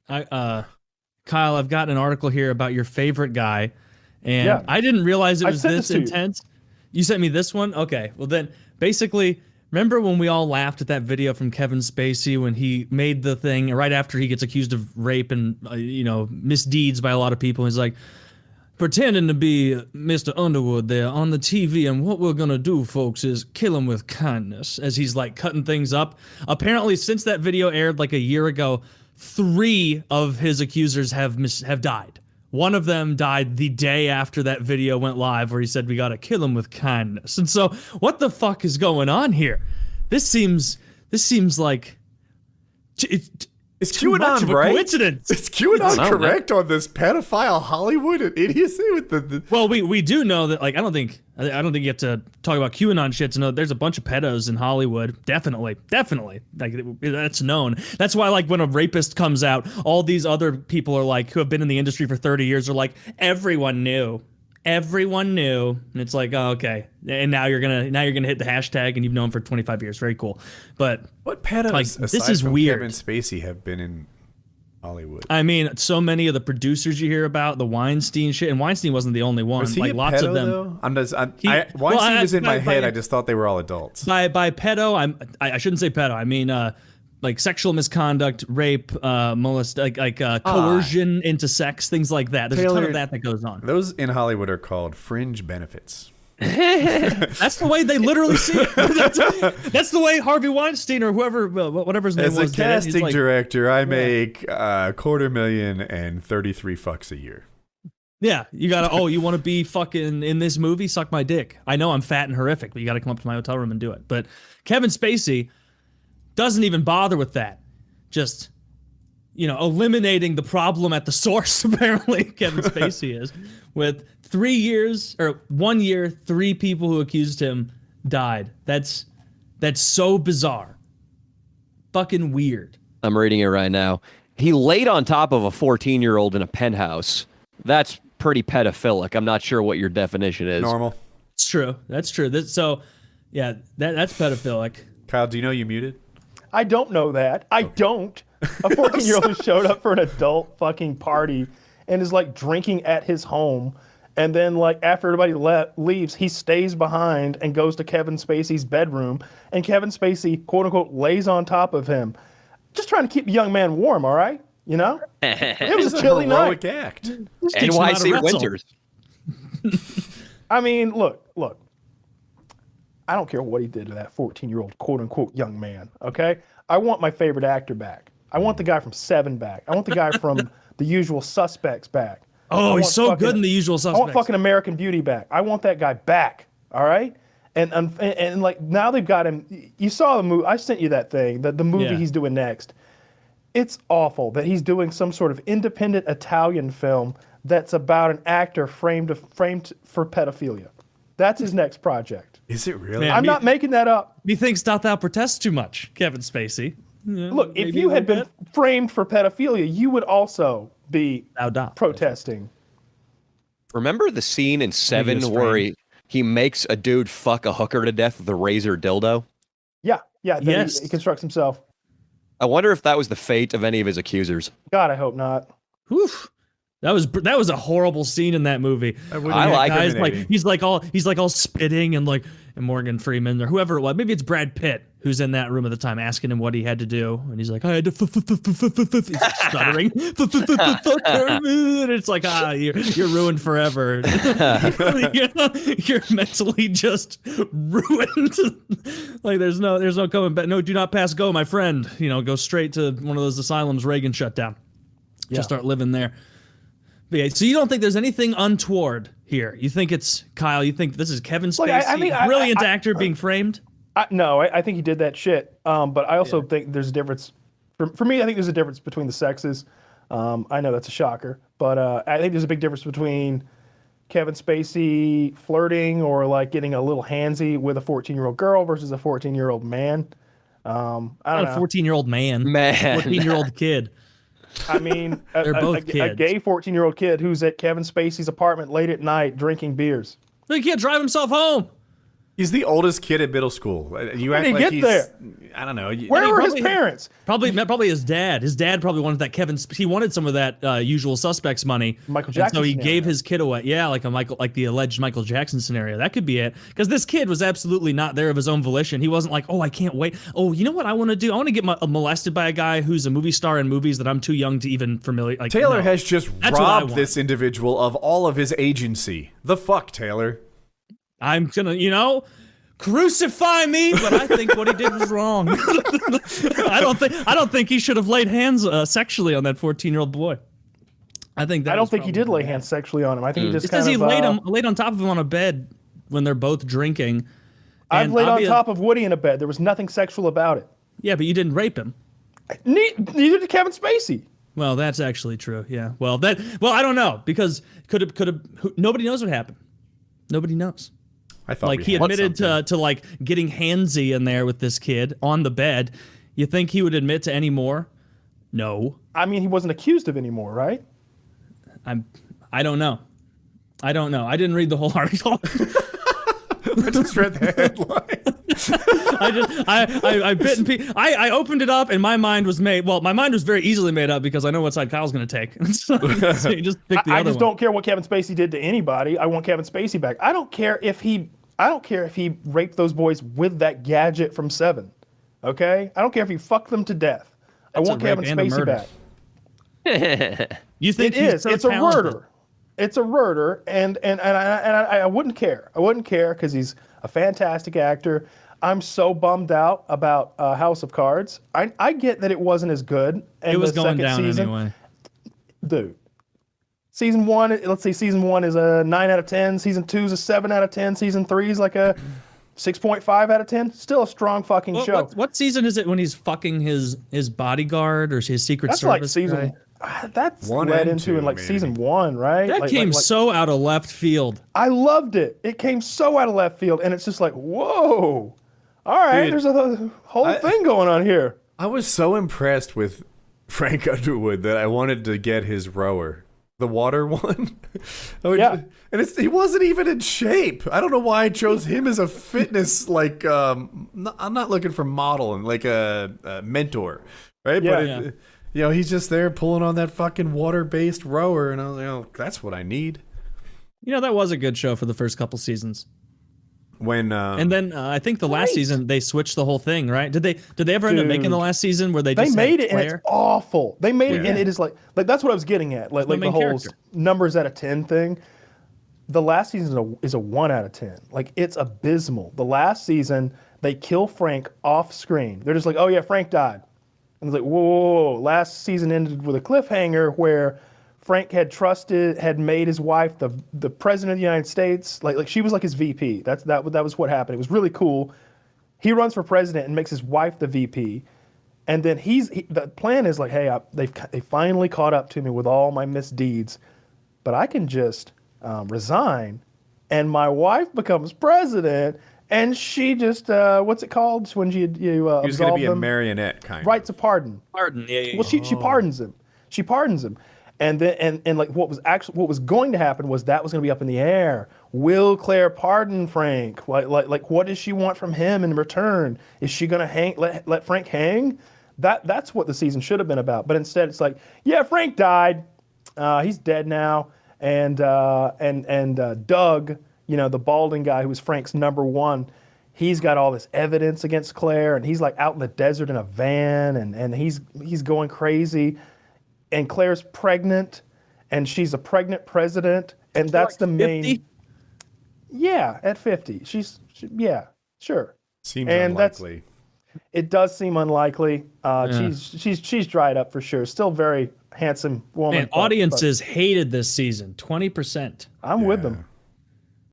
Kyle, I've got an article here about your favorite guy, and Yeah. I didn't realize it I was sent this this to you. intense. You sent me this one? Okay. Well, then, basically, remember when we all laughed at that video from Kevin Spacey when he made the thing right after he gets accused of rape and, misdeeds by a lot of people? He's like, pretending to be Mr. Underwood there on the TV, and what we're gonna do, folks, is kill him with kindness, as he's like cutting things up. Apparently, since that video aired like a year ago, 3 of his accusers have died. One of them died the day after that video went live, where he said we gotta kill him with kindness. And so, what the fuck is going on here? This seems like It's too much QAnon, of a right? coincidence. Is QAnon correct on this pedophile Hollywood and idiocy with the Well, we do know that, like, I don't think you have to talk about QAnon shit to know there's a bunch of pedos in Hollywood. Definitely, like, that's known. That's why, like, when a rapist comes out, all these other people are like, who have been in the industry for 30 years, are like, everyone knew, and it's like, oh, okay, and now you're gonna hit the hashtag, and you've known for 25 years. Very cool, but what pedos like, aside this is from weird. Kevin Spacey have been in Hollywood? I mean, so many of the producers you hear about, the Weinstein shit, and Weinstein wasn't the only one. Was he like a lots pedo, of them. though? Weinstein was in my head. I just thought they were all adults. By pedo, I shouldn't say pedo. I mean like sexual misconduct, rape, coercion into sex, things like that. There's a ton of that goes on. Those in Hollywood are called fringe benefits. That's the way they literally see it. That's the way Harvey Weinstein or whoever, whatever his name was. As a casting like, director, I make $250,000 and 33 fucks a year. Yeah, you gotta. You want to be fucking in this movie? Suck my dick. I know I'm fat and horrific, but you gotta come up to my hotel room and do it. But Kevin Spacey doesn't even bother with that. Just, eliminating the problem at the source. Apparently, Kevin Spacey is with 3 years or 1 year, 3 people who accused him died. That's so bizarre. Fucking weird. I'm reading it right now. He laid on top of a 14-year-old in a penthouse. That's pretty pedophilic. I'm not sure what your definition is. Normal. It's true. That's true. That's pedophilic. Kyle, do you know you muted? I don't know that. I don't. A 14-year-old who showed up for an adult fucking party and is like drinking at his home. And then, like, after everybody leaves, he stays behind and goes to Kevin Spacey's bedroom. And Kevin Spacey, quote unquote, lays on top of him. Just trying to keep a young man warm, all right? It was a chilly night. Act. NYC winters. I mean, look. I don't care what he did to that 14-year-old, quote unquote, young man, okay? I want my favorite actor back. I want the guy from Seven back. I want the guy from The Usual Suspects back. Oh, he's so good in The Usual Suspects. I want fucking American Beauty back. I want that guy back, all right? And like, now they've got him. You saw the movie. I sent you that thing, the movie he's doing next. It's awful that he's doing some sort of independent Italian film that's about an actor framed for pedophilia. That's his next project. Is it really? I'm not making that up. Methinks doth thou protest too much, Kevin Spacey. Look, if you had been framed for pedophilia, you would also be protesting. Remember the scene in Seven where he makes a dude fuck a hooker to death with a razor dildo? Yeah. Yes. He constructs himself. I wonder if that was the fate of any of his accusers. God, I hope not. Oof. That was a horrible scene in that movie. I like guys like he's like all spitting and Morgan Freeman or whoever it was. Maybe it's Brad Pitt who's in that room at the time asking him what he had to do, and he's like, I had to he's like stuttering. And it's like, you're ruined forever. You're mentally just ruined. Like there's no coming back. No, do not pass go, my friend. Go straight to one of those asylums Reagan shut down. Just start living there. Yeah, so you don't think there's anything untoward here? You think it's Kyle? You think this is Kevin Spacey, brilliant actor being framed? No, I think he did that shit. But I also think there's a difference. For me, I think there's a difference between the sexes. I know that's a shocker, but I think there's a big difference between Kevin Spacey flirting or like getting a little handsy with a 14-year-old girl versus a 14-year-old man. I don't know. A 14-year-old man. 14-year-old kid. I mean, they're both kids. A gay 14-year-old kid who's at Kevin Spacey's apartment late at night drinking beers. He can't drive himself home. He's the oldest kid at middle school. You act did he like get he's, there? I don't know. Where were his probably- parents? Probably his dad. His dad probably wanted that he wanted some of that Usual Suspects money. Michael And Jackson so he scenario. gave his kid away. Yeah, like the alleged Michael Jackson scenario. That could be it. Because this kid was absolutely not there of his own volition. He wasn't like, oh, I can't wait. Oh, you know what I want to do? I want to get molested by a guy who's a movie star in movies that I'm too young to even familiar. Like Taylor no. has just That's what I robbed want. this individual of all of his agency. The fuck, Taylor? I'm gonna, crucify me, but I think what he did was wrong. I don't think he should have laid hands sexually on that 14-year-old boy. I think that I don't was think he did probably lay hands sexually on him. I think he just It says kind he of, laid on top of him on a bed when they're both drinking. I've And laid on obvious- top of Woody in a bed. There was nothing sexual about it. Yeah, but you didn't rape him. Neither did Kevin Spacey. Well, that's actually true. Yeah. Well, I don't know because nobody knows what happened. Nobody knows. I thought Like we he had admitted something. to like getting handsy in there with this kid on the bed. You think he would admit to any more? No. I mean, he wasn't accused of anymore, right? I don't know. I didn't read the whole article. I just read the headline. I bit and I opened it up and my mind was made. Well, my mind was very easily made up because I know what side Kyle's going to take. so you just pick the I other just one. don't care what Kevin Spacey did to anybody. I want Kevin Spacey back. I don't care if he raped those boys with that gadget from Seven. Okay? I don't care if he fucked them to death. That's I want a rape Kevin and a Spacey murder. back. You think It he's is. so It's a talented. murder. It's a murder, and I wouldn't care. I wouldn't care because he's a fantastic actor. I'm so bummed out about House of Cards. I get that it wasn't as good. It was the going second down season. anyway. Dude. Season 1, let's see, Season 1 is a 9 out of 10. Season 2 is a 7 out of 10. Season 3 is like a 6.5 out of 10. Still a strong fucking show. What season is it when he's fucking his bodyguard or his Secret That's Service like season. guy? That's One led and into two, in like maybe. season 1, right? That Like- came like- so out of left field. I loved it. It came so out of left field, and it's just like, whoa. All right, Dude, there's a whole thing going on here. I was so impressed with Frank Underwood that I wanted to get his rower, the water one. Yeah. And he wasn't even in shape. I don't know why I chose him as a fitness I'm not looking for model and like a mentor, right? Yeah. But he's just there pulling on that fucking water-based rower, and I was like, that's what I need. That was a good show for the first couple seasons. When And then I think the last season they switched the whole thing, right? Did they ever end up making the Dude. last season where they They just made had it, and it's Claire? awful. They made it, Yeah. and it is like that's what I was getting at, like the main whole character. numbers out of 10 thing. The last season is a 1 out of 10. Like it's abysmal. The last season they kill Frank off screen. They're just like, oh yeah, Frank died, and it's like, whoa. Last season ended with a cliffhanger where Frank had made his wife the president of the United States. Like she was like his VP. That was what happened. It was really cool. He runs for president and makes his wife the VP. And then the plan is like, hey, they finally caught up to me with all my misdeeds, but I can just resign, and my wife becomes president, and she just what's it called when you he was going absolve to be a them? marionette kind of. Right to pardon. Pardon. Yeah. Well, she pardons him. She pardons him. And then and like what was going to happen was that was going to be up in the air. Will Claire pardon Frank? Like what does she want from him in return? Is she going to let Frank hang? That's what the season should have been about. But instead it's like, yeah, Frank died. He's dead now. And Doug, the balding guy who was Frank's number one, he's got all this evidence against Claire, and he's like out in the desert in a van, and he's going crazy. And Claire's pregnant, and she's a pregnant president, and that's the main. 50? Yeah, at 50, yeah, sure. Seems And unlikely. It does seem unlikely. She's dried up for sure. Still very handsome woman. Man, but audiences hated this season. 20%. I'm with them.